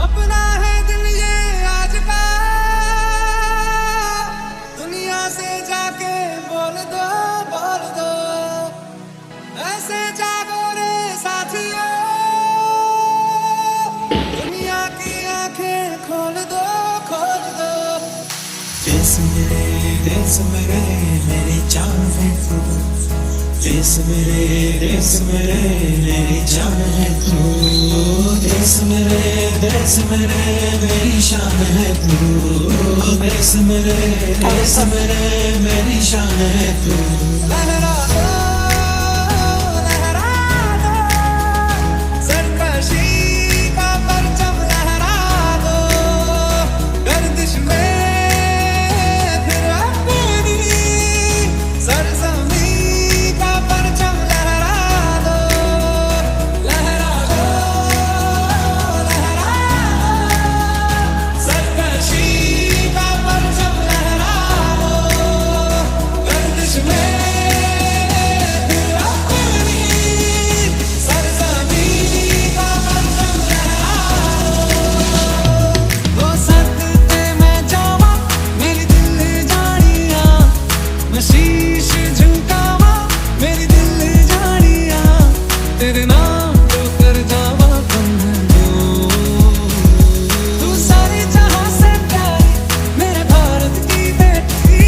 अपना है दिल ये आज का, दुनिया से जाके बोल दो, बोल दो। ऐसे जागो रे साथियों, दुनिया की आंखें खोल दो, खोल दो। देश मेरे मेरी जान है तू, देश मेरे मेरी जान है तू, देश मेरे मेरी शान है तू, देश मेरे मेरी शान है तू। लहरा दो, लहरा दो, सरकशी का परचम लहरा दो। गर्दिश में फिर अपनी सरजमी का परचम लहरा दो। लहरा दो, लहरा दो, सरकशी का परचम लहरा दो। गर्दिश में फिर अपनी सरजमी का परचम लहरा दो। वो सदके में जावा मेरी दिल जानिया, मैं शीश झुकावा मेरी दिल जानिया, तेरे नाम लो कर जावा कम तू सारे जहां से प्यारी, मेरे भारत की बेटी,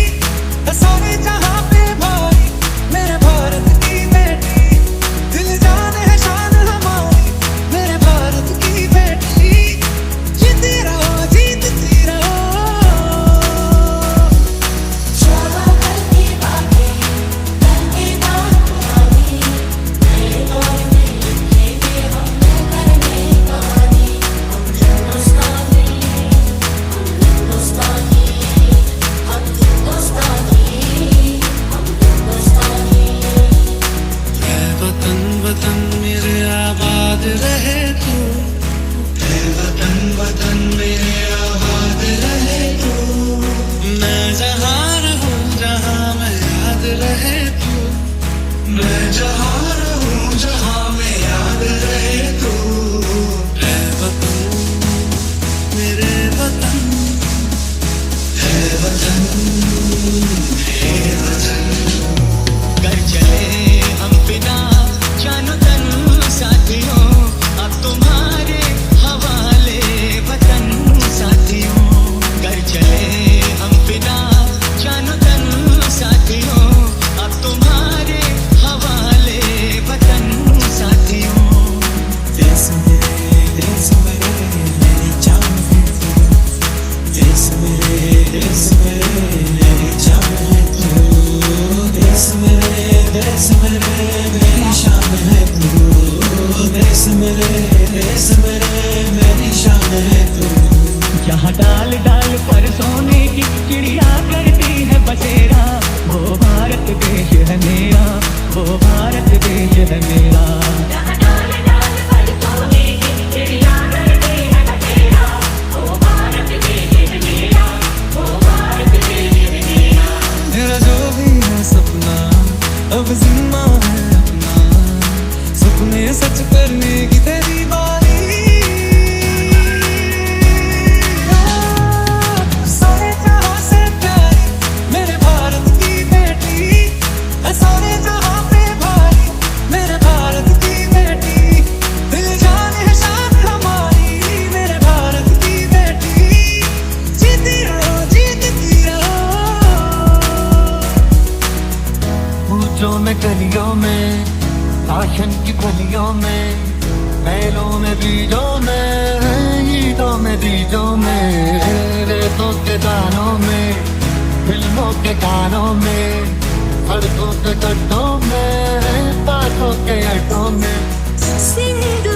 सारे जहां पे भारी, मेरे भारत की बेटी। दिल जान है शान हमारी, मेरे भारत की बेटी। जीती रहो, जीतती रहो। शोभा करती बातें करके बात पुरानी, मेरे दौर में लिखे थे हमने करने कहानी। हम हिंदुस्तानी, हम हिंदुस्तानी, हम हिंदुस्तानी, हम हिंदुस्तानी। है वतन वतन मेरे आबाद रहे तू, है वतन मेरे आबाद रहे तू। मैं जहाँ रहूं जहाँ मैं याद रहे तू, मैं जहाँ रहूं जहाँ मैं याद रहे तू। है वतन मेरे वतन, है वतन, है वतन। कर चले हम फिदा जानो तन साथियों, अब तुम्हारे हवाले वतन साथियों। कर चले हम फिदा जानो तन साथियों, अब तुम्हारे हवाले वतन साथियों। देश मेरे मेरी जान है तू, देश मेरे मेरी जान है तू, देश मेरे मेरी शान है तू, देश मेरे मेरी शान है तू। जहाँ डाल डाल पर सोने की चिड़िया करती है बसेरा, वो भारत देश है मेरा, वो भारत देश है मेरा। जहाँ डाल डाल पर सोने की चिड़िया करती है बसेरा, वो भारत देश है मेरा, वो भारत देश है मेरा। मेरा जो भी है सपना अब जिम्मा है अपना, सपने सच करने की तेरी बारी। सारे जहां से प्यारी, मेरे भारत की बेटी, सारे जहां पे भारी, मेरे भारत की बेटी। दिल जान है शान हमारी, मेरे भारत की बेटी। जीती रहो, जीतती रहो। ऊंचों में गलियों में, शासन की गलियों में, बैलों में बीजों में, ईदों में बीजों में, रेतों के दानों में, फिल्मों के गानों में, सड़कों के गड्ढों में, बातों के अड्डों में। सिंधु